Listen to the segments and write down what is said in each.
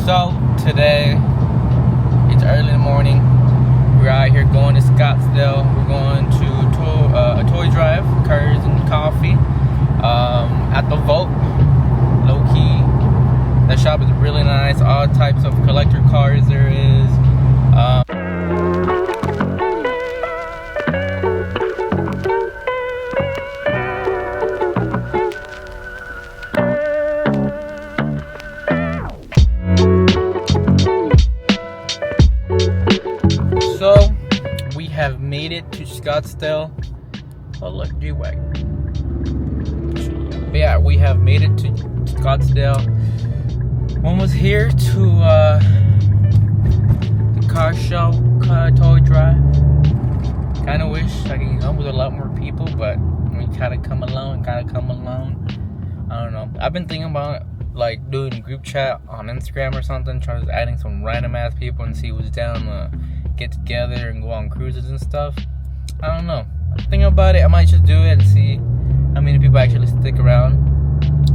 So today it's early in the morning. We're out here going to Scottsdale. We're going to a toy drive, cars and coffee. At the Vault, low key. That shop is really nice. All types of collector cars there is. So we have made it to Scottsdale. Oh look, G-Wagon. But yeah, we have made it to Scottsdale. Almost here to the car show, toy drive. Kind of wish I could come with a lot more people, but we gotta come alone. I don't know. I've been thinking about like doing group chat on Instagram or something, trying to adding some random ass people and see who's down to get together and go on cruises and stuff. I don't know. I'm thinking about it. I might just do it and see how many people actually stick around.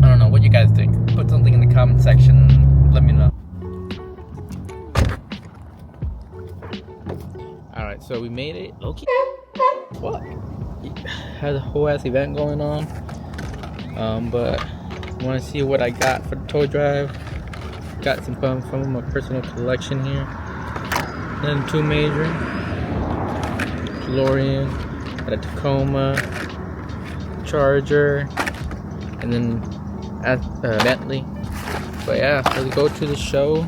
I don't know. What you guys think? Put something in the comment section and let me know. Alright, so we made it. Loki. What? Had a whole ass event going on. But want to see what I got for the toy drive. Got some fun from my personal collection here. Nothing too major. DeLorean, got a Tacoma, Charger, and then Bentley. But yeah, let's go to the show,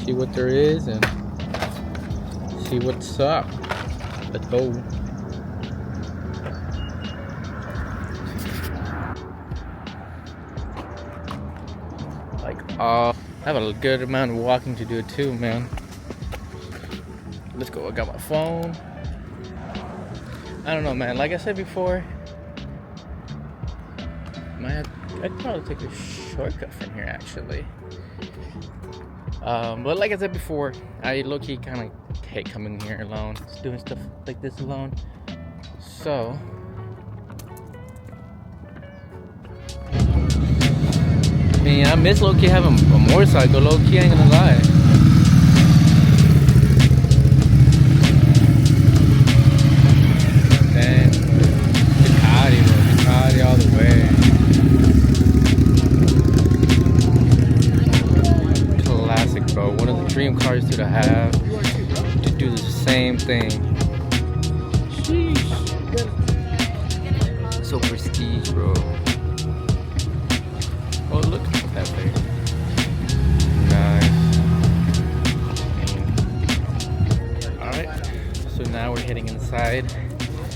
see what there is, and see what's up. Let's go. I have a good amount of walking to do too, man. Let's go. I got my phone. I don't know, man. Like I said before, I'd probably take a shortcut from here, actually. But like I said before, I low-key kind of hate coming here alone, just doing stuff like this alone. So, man, I miss low-key having a motorcycle. Low-key, I ain't gonna lie. All the way. Classic, bro. One of the dream cars to have to do the same thing. Sheesh. So prestige, bro. Oh, look at that thing. Nice. Alright. So now we're heading inside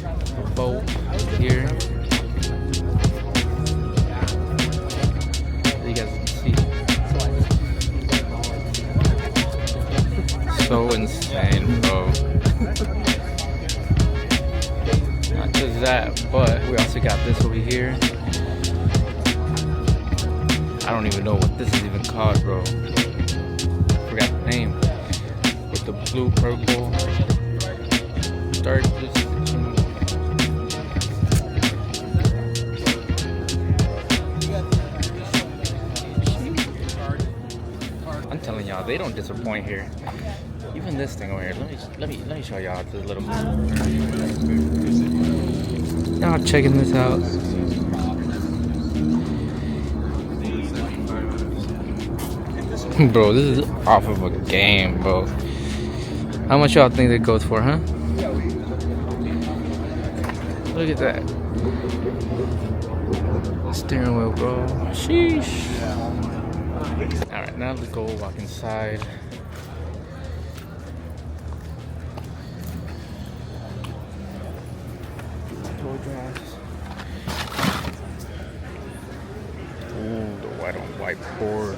the boat here. So insane, bro. Not just that, but we also got this over here. I don't even know what this is even called, bro. Forgot the name. With the blue, purple dark. I'm telling y'all, they don't disappoint here. Even this thing over here. Let me show y'all this little. Y'all checking this out. Bro, this is off of a game, bro. How much y'all think that goes for, huh? Look at that. Steering wheel, bro. Sheesh. Alright, now let's go walk inside. Toy drives. Ooh, the white on white board.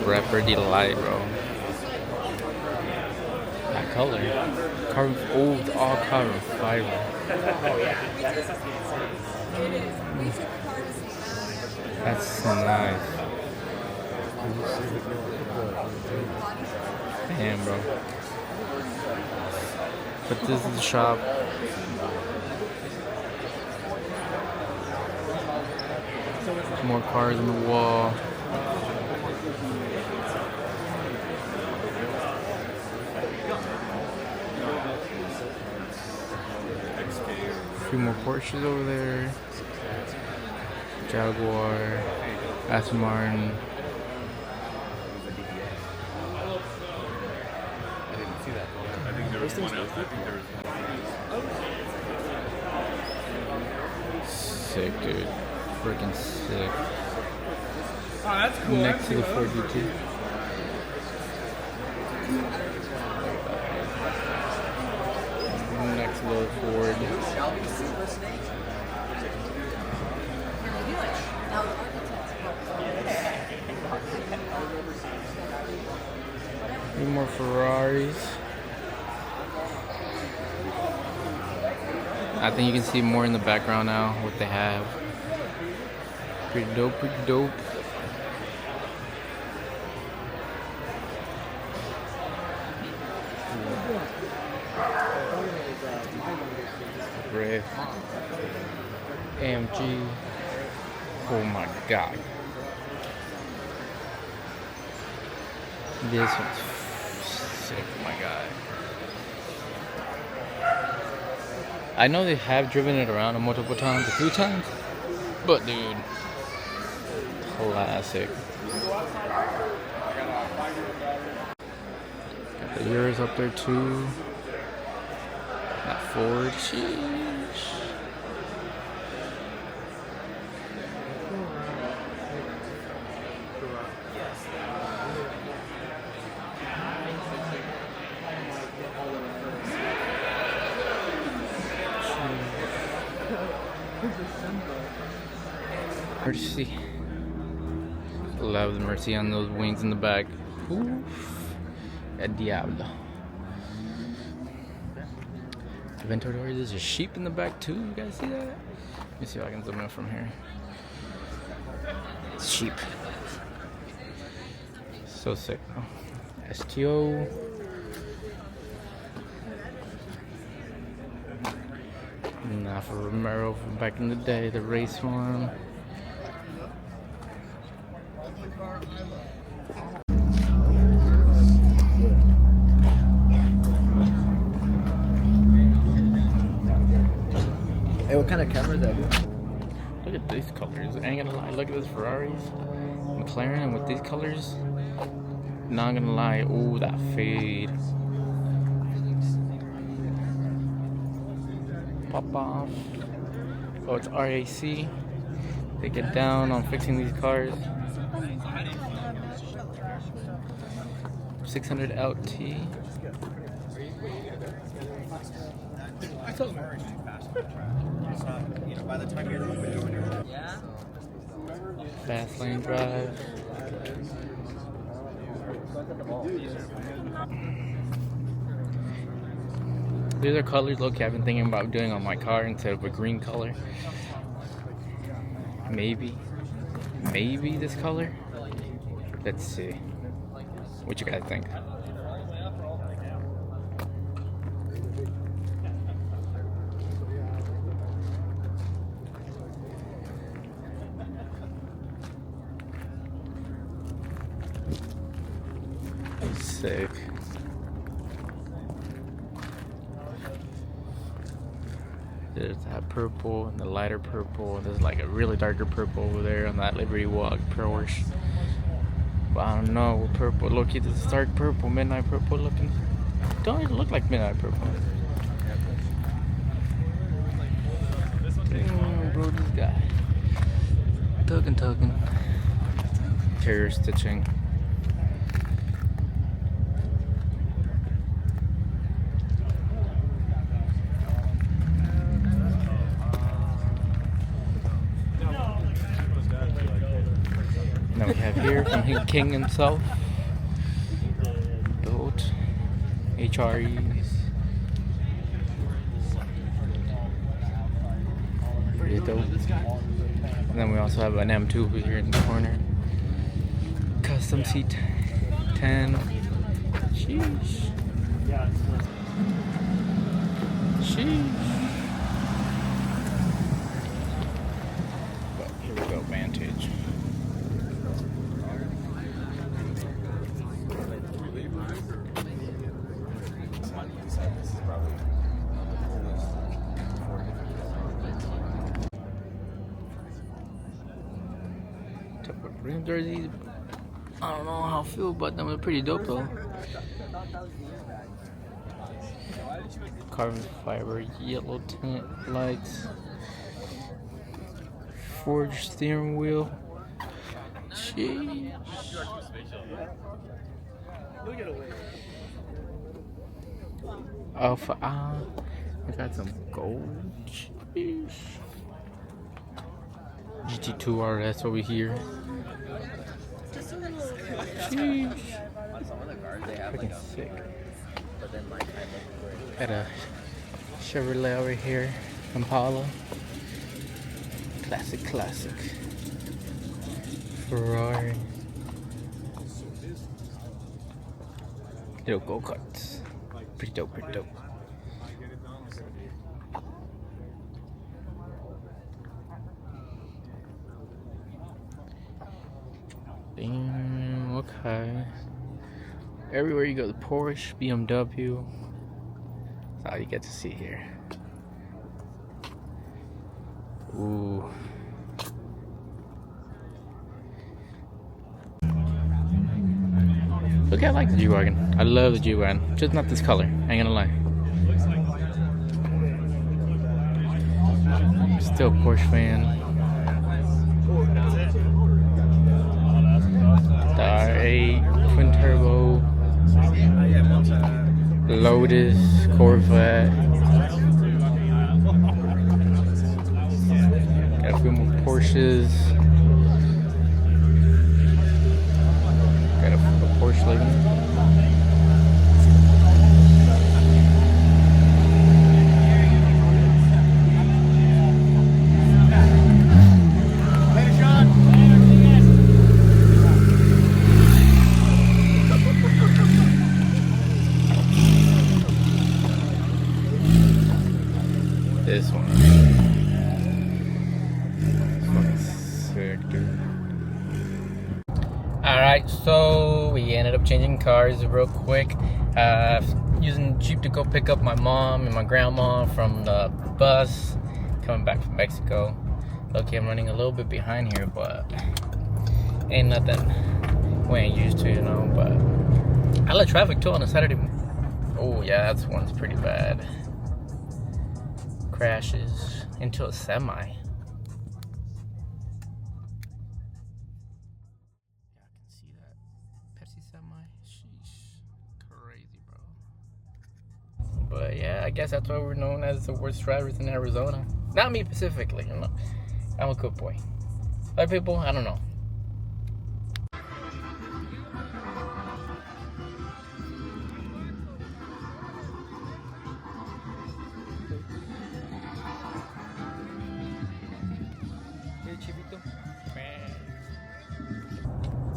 Rapper Delight, bro. That color. Carbon, old, all carbon fiber. That's nice. Damn, bro. But this is the shop. More cars on the wall. A few more Porsches over there. Jaguar, Aston Martin. Sick, dude. Freaking sick. Oh, that's cool. Next to the Ford GT. Next to the Ford. Three more Ferraris. I think you can see more in the background now what they have. Pretty dope, pretty dope. Red AMG. Oh my god. This one's sick, my god. I know they have driven it around multiple times, a few times, but dude, classic. Got the Urus up there too. That Ford, sheesh. Mercy. Love the Mercy on those wings in the back. Oof. El Diablo. Aventador, there's a sheep in the back too. You guys see that? Let me see if I can zoom in from here. It's sheep. So sick. STO. Now for Romero from back in the day, the race one. Hey, what kind of camera is that? Look at these colors. I ain't gonna lie. Look at this Ferraris, McLaren with these colors. Not gonna lie. Ooh, that fade. Pop off. Oh, it's RAC. They get down on fixing these cars. 600 LT. By the time you're doing your Fast lane drive. These are colors, look, I've been thinking about doing on my car instead of a green color. Maybe this color. Let's see. What you guys think? Sick. There's that purple and the lighter purple. There's like a really darker purple over there on that Liberty Walk Porsche. But I don't know what purple. Look, it's this dark purple, midnight purple looking. Don't even look like midnight purple. Damn, bro, this guy. Tugging. Interior stitching. Now we have here from King himself. Built HREs. Pretty dope. And then we also have an M2 over here in the corner. Custom seat 10. Sheesh. Sheesh. But here we go, Vantage. Type of rim jerseys. I don't know how I feel about them. They're pretty dope though. Carbon fiber, yellow tint lights, forged steering wheel. Sheesh. Alpha I got some gold. Sheesh. GT2 RS over here. Sheesh. Freaking sick. Got a Chevrolet over here, Impala. Classic. Ferrari. Little go-karts. Pretty dope. Damn, okay. Everywhere you go, the Porsche, BMW. That's all you get to see here. Ooh. Look, I like the G-Wagon. I love the G-Wagon. Just not this color, I ain't gonna lie. Still a Porsche fan. The R8, twin turbo, Lotus, Corvette. Got a few more Porsches. Got a Porsche living. This one. Fucking sick, dude. Alright, so we ended up changing cars real quick. Using Jeep to go pick up my mom and my grandma from the bus coming back from Mexico. Okay, I'm running a little bit behind here, but ain't nothing we ain't used to, you know. But I like traffic too on a Saturday. Oh yeah, that one's pretty bad. Crashes into a semi. Yeah, I can see that. Pepsi semi. Sheesh. Crazy, bro. But yeah, I guess that's why we're known as the worst drivers in Arizona. Not me specifically, you know. I'm a good boy. Other people, I don't know.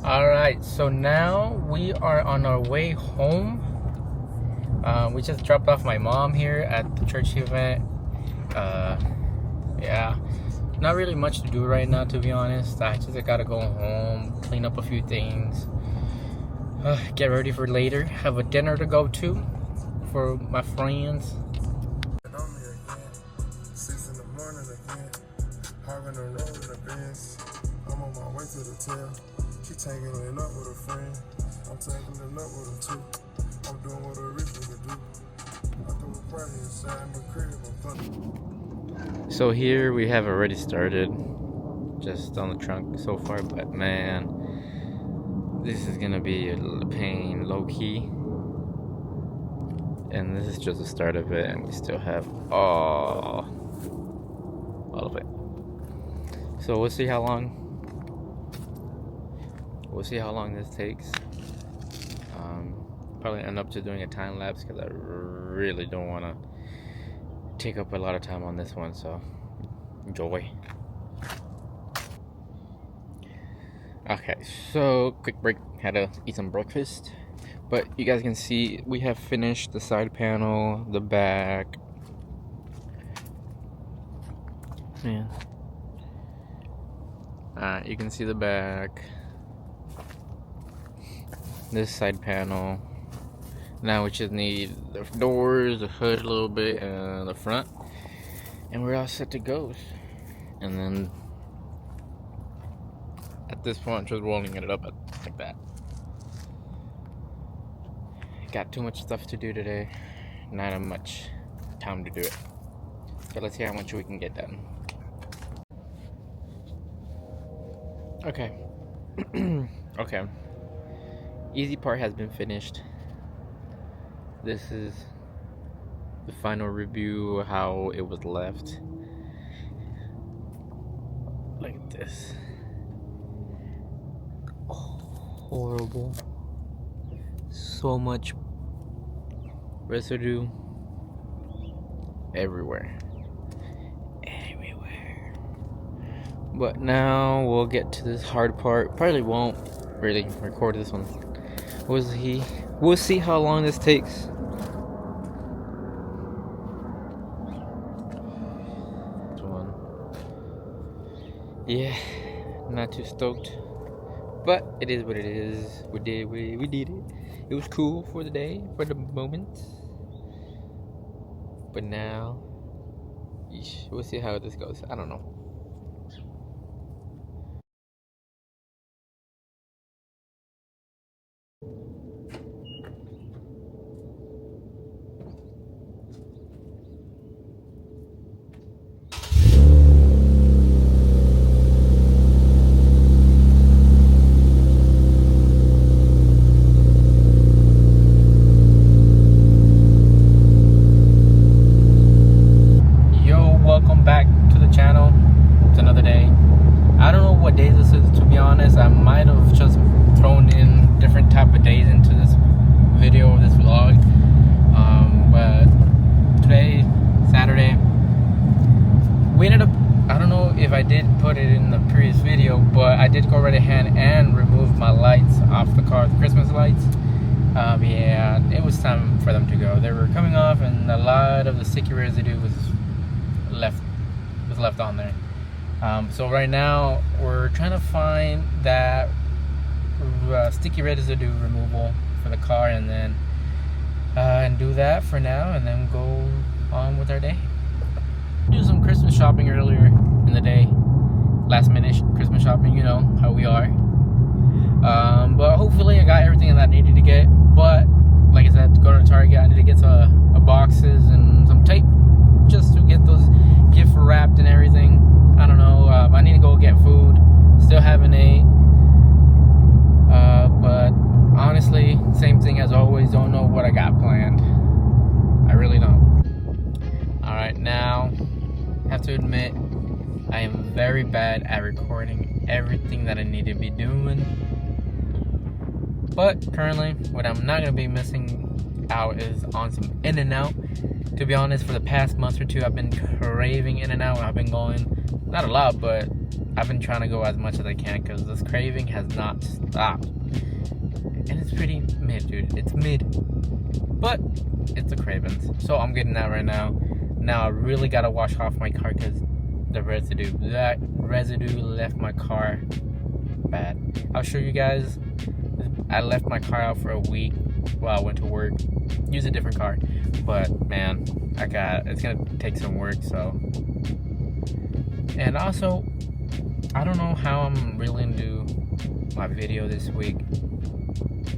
Alright, so now we are on our way home. We just dropped off my mom here at the church event. Yeah, not really much to do right now, to be honest. I just gotta go home, clean up a few things, get ready for later. Have a dinner to go to for my friends. I'm on my way to the tail. She taking it up with a friend. I'm taking it up with her too. I'm doing what a rich nigga do. I threw a party inside my crib. So here we have already started, just on the trunk so far, but man, this is gonna be a pain, low key. And this is just the start of it, and we still have all of it. So we'll see how long. We'll see how long this takes. Probably end up just doing a time lapse because I really don't want to take up a lot of time on this one. So enjoy. Okay, so quick break. Had to eat some breakfast. But you guys can see we have finished the side panel, the back. Man. You can see the back. This side panel. Now we just need the doors, the hood a little bit, and the front. And we're all set to go. And then at this point, just rolling it up like that. Got too much stuff to do today. Not much time to do it. So let's see how much we can get done. Okay. Okay. Easy part has been finished. This is the final review of how it was left. Look at this. Horrible. So much residue everywhere. But now we'll get to this hard part. Probably won't really record this one. We'll see how long this takes. This one. Yeah, not too stoked. But it is what it is. We did it. It was cool for the day, for the moment. But now, we'll see how this goes. I don't know. Back to the channel. It's another day. I don't know what day this is, to be honest. I might have just thrown in different type of days into this video, this vlog. But today, Saturday, we ended up, I don't know if I did put it in the previous video, but I did go right ahead and remove my lights off the car, the Christmas lights. Yeah, it was time for them to go. They were coming off, and a lot of the sticky residue was left on there. So right now we're trying to find that sticky residue removal for the car, and then and do that for now, and then go on with our day. Do some Christmas shopping earlier in the day, last minute Christmas shopping, you know how we are. But hopefully I got everything that I needed to get. But like I said, to go to Target, I need to get some boxes and some tape just to get those gift wrapped and everything. I don't know. I need to go get food. Still haven't ate. But honestly, same thing as always. Don't know what I got planned. I really don't. Alright, now, have to admit, I am very bad at recording everything that I need to be doing. But currently, what I'm not going to be missing out is on some In-N-Out. To be honest, for the past month or two, I've been craving In-N-Out. I've been going, not a lot, but I've been trying to go as much as I can because this craving has not stopped. And it's pretty mid, dude. It's mid. But it's the cravings. So I'm getting that right now. Now I really got to wash off my car because the residue. That residue left my car bad. I'll show you guys. I left my car out for a week while I went to work. Use a different car. But man, it's gonna take some work, so. And also, I don't know how I'm really gonna do my video this week.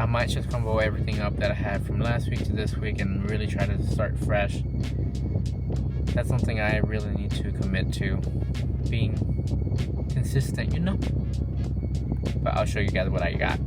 I might just combo everything up that I had from last week to this week and really try to start fresh. That's something I really need to commit to, being consistent, you know. But I'll show you guys what I got.